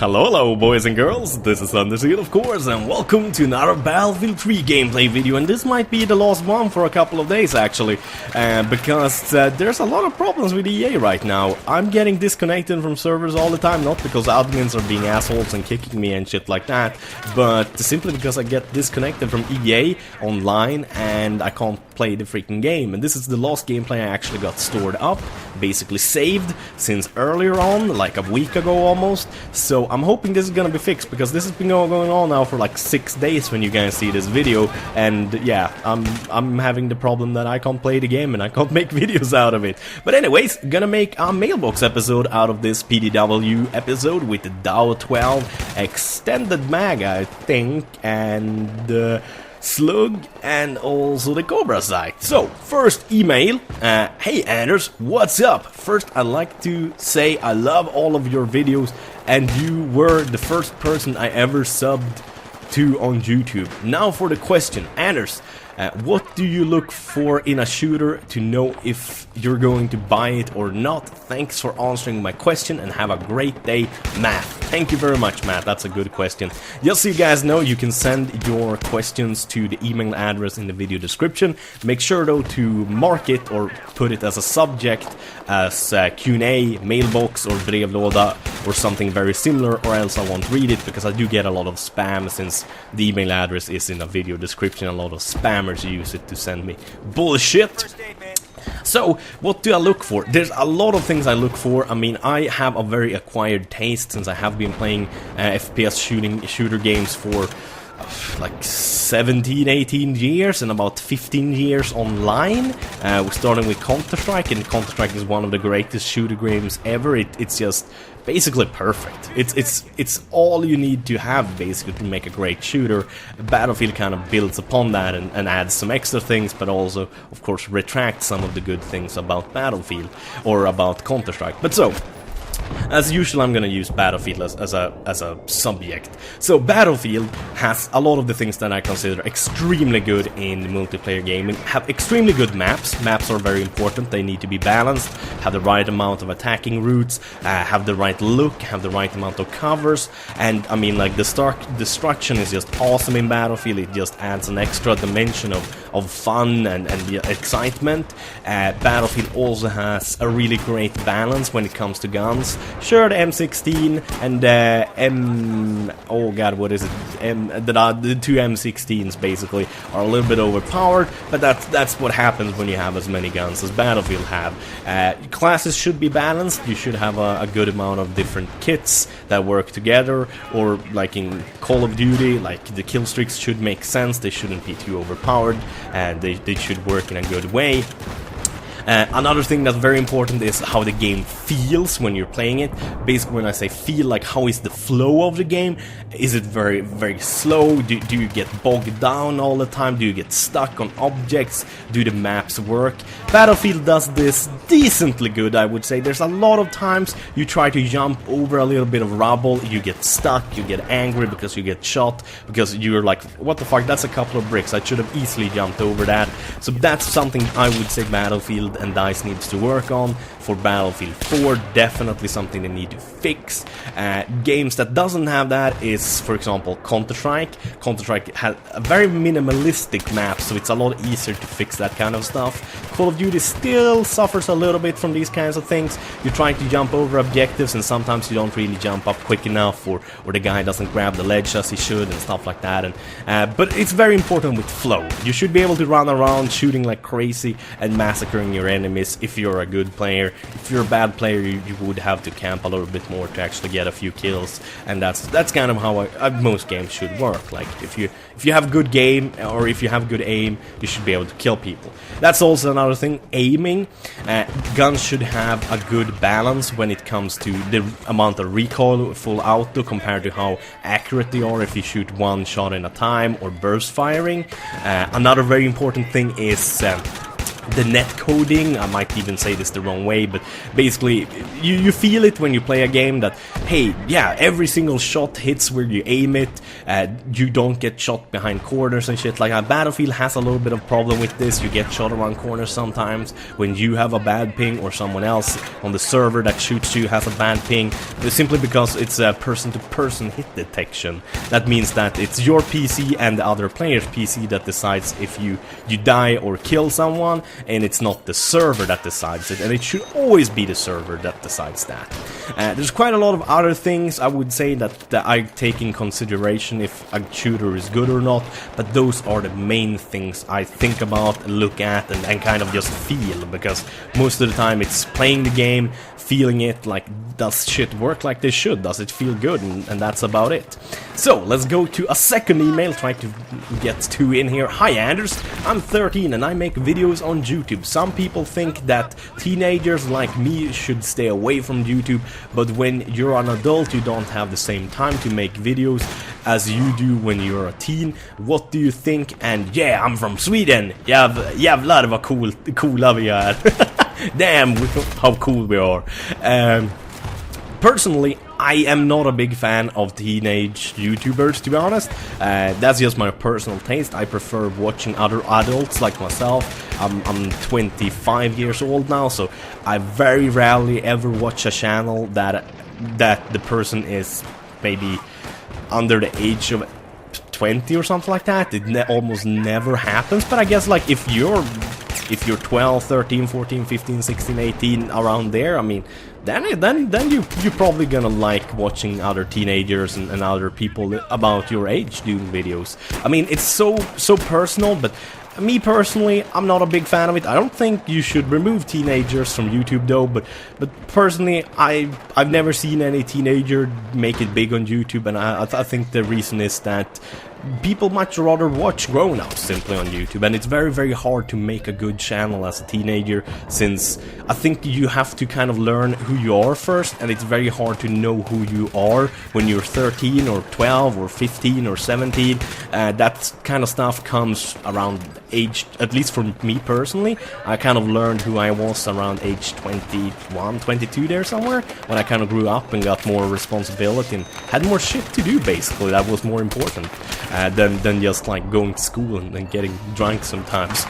Hello boys and girls, this is Anders here of course, and welcome to another Battlefield 3 gameplay video. And this might be the last one for a couple of days actually, because there's a lot of problems with EA right now. I'm getting disconnected from servers all the time, not because admins are being assholes and kicking me and shit like that, but simply because I get disconnected from EA online and I can't play the freaking game. And this is the last gameplay I actually got stored up, basically saved, since earlier on, like a week ago almost. So I'm hoping this is gonna be fixed, because this has been going on now for like 6 days when you guys see this video. And yeah, I'm having the problem that I can't play the game and I can't make videos out of it. But anyways, gonna make a mailbox episode out of this PDW episode with the DAO 12 extended mag, I think, and Slug, and also the Cobra site. So, first email. Hey Anders, what's up? First, I'd like to say I love all of your videos, and you were the first person I ever subbed to on YouTube. Now for the question. Anders, what do you look for in a shooter to know if you're going to buy it or not? Thanks for answering my question and have a great day, Matt. Thank you very much, Matt. That's a good question. Just so you guys know, you can send your questions to the email address in the video description. Make sure though to mark it or put it as a subject as Q&A, mailbox, or brevlåda, or something very similar, or else I won't read it, because I do get a lot of spam since the email address is in the video description. A lot of spammers use it to send me bullshit. So, what do I look for? There's a lot of things I look for. I mean, I have a very acquired taste since I have been playing FPS shooter games for like 17, 18 years and about 15 years online. We're starting with Counter-Strike, and Counter-Strike is one of the greatest shooter games ever. It's just basically perfect. It's all you need to have basically to make a great shooter. Battlefield kind of builds upon that and adds some extra things, but also of course retracts some of the good things about Battlefield or about Counter-Strike. But so, as usual, I'm gonna use Battlefield as a subject. So Battlefield has a lot of the things that I consider extremely good in multiplayer gaming. Have extremely good maps. Maps are very important. They need to be balanced, have the right amount of attacking routes, have the right look, have the right amount of covers. And I mean, like, the Stark destruction is just awesome in Battlefield. It just adds an extra dimension of fun and excitement. Battlefield also has a really great balance when it comes to guns. Sure, the M16 and the two M16s basically are a little bit overpowered, but that's what happens when you have as many guns as Battlefield have. Classes should be balanced. You should have a good amount of different kits that work together, or like in Call of Duty, like the kill streaks should make sense. They shouldn't be too overpowered, and they should work in a good way. Another thing that's very important is how the game feels when you're playing it. Basically, when I say feel, like how is the flow of the game? Is it very, very slow? Do you get bogged down all the time? Do you get stuck on objects? Do the maps work? Battlefield does this decently good, I would say. There's a lot of times you try to jump over a little bit of rubble, you get stuck, you get angry because you get shot, because you're like, what the fuck, that's a couple of bricks, I should have easily jumped over that. So that's something I would say Battlefield and DICE needs to work on. For Battlefield 4, definitely something they need to fix. Games that doesn't have that is, for example, Counter-Strike. Counter-Strike has a very minimalistic map, so it's a lot easier to fix that kind of stuff. Call of Duty still suffers a little bit from these kinds of things. You're trying to jump over objectives, and sometimes you don't really jump up quick enough, or the guy doesn't grab the ledge as he should, and stuff like that. And but it's very important with flow. You should be able to run around shooting like crazy and massacring your enemies if you're a good player. If you're a bad player, you would have to camp a little bit more to actually get a few kills, and that's kind of how most games should work. Like, if you have good game, or if you have good aim, you should be able to kill people. That's also another thing, aiming. Guns should have a good balance when it comes to the amount of recoil, full auto, compared to how accurate they are if you shoot one shot in a time, or burst firing. Another very important thing is the net coding. I might even say this the wrong way, but basically you feel it when you play a game that, hey, yeah, every single shot hits where you aim it, you don't get shot behind corners and shit like that. Battlefield has a little bit of problem with this. You get shot around corners sometimes when you have a bad ping, or someone else on the server that shoots you has a bad ping, simply because it's a person-to-person hit detection. That means that it's your PC and the other player's PC that decides if you die or kill someone, and it's not the server that decides it, and it should always be the server that decides that. There's quite a lot of other things I would say that I take in consideration if a shooter is good or not, but those are the main things I think about, look at, and kind of just feel, because most of the time it's playing the game, feeling it, like, does shit work like they should, does it feel good, and that's about it. So, let's go to a second email, try to get two in here. Hi Anders, I'm 13 and I make videos on YouTube. Some people think that teenagers like me should stay away from YouTube, but when you're an adult you don't have the same time to make videos as you do when you're a teen. What do you think? And yeah, I'm from Sweden. Jävlar vad coola vi är. Damn, how cool we are. Personally, I am not a big fan of teenage YouTubers, to be honest. That's just my personal taste. I prefer watching other adults like myself. I'm 25 years old now, so I very rarely ever watch a channel that the person is maybe under the age of 20 or something like that. It almost never happens, but I guess like if you're 12, 13, 14, 15, 16, 18, around there, I mean, then you're probably gonna like watching other teenagers and other people about your age doing videos. I mean, it's so personal, but me personally, I'm not a big fan of it. I don't think you should remove teenagers from YouTube though, but personally, I've never seen any teenager make it big on YouTube, and I think the reason is that people much rather watch grown-ups simply on YouTube, and it's very, very hard to make a good channel as a teenager, since I think you have to kind of learn who you are first, and it's very hard to know who you are when you're 13 or 12 or 15 or 17. That kind of stuff comes around age, at least for me personally. I kind of learned who I was around age 21, 22 there somewhere, when I kind of grew up and got more responsibility and had more shit to do, basically. That was more important than just like going to school and getting drunk sometimes.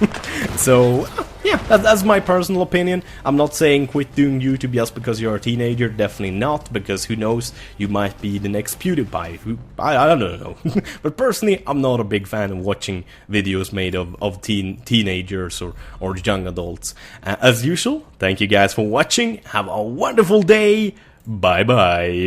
So yeah, that's my personal opinion. I'm not saying quit doing YouTube just because you're a teenager, definitely not, because who knows, you might be the next PewDiePie. I don't know. But personally, I'm not a big fan of watching videos made of teenagers or young adults. As usual, thank you guys for watching, have a wonderful day, bye bye.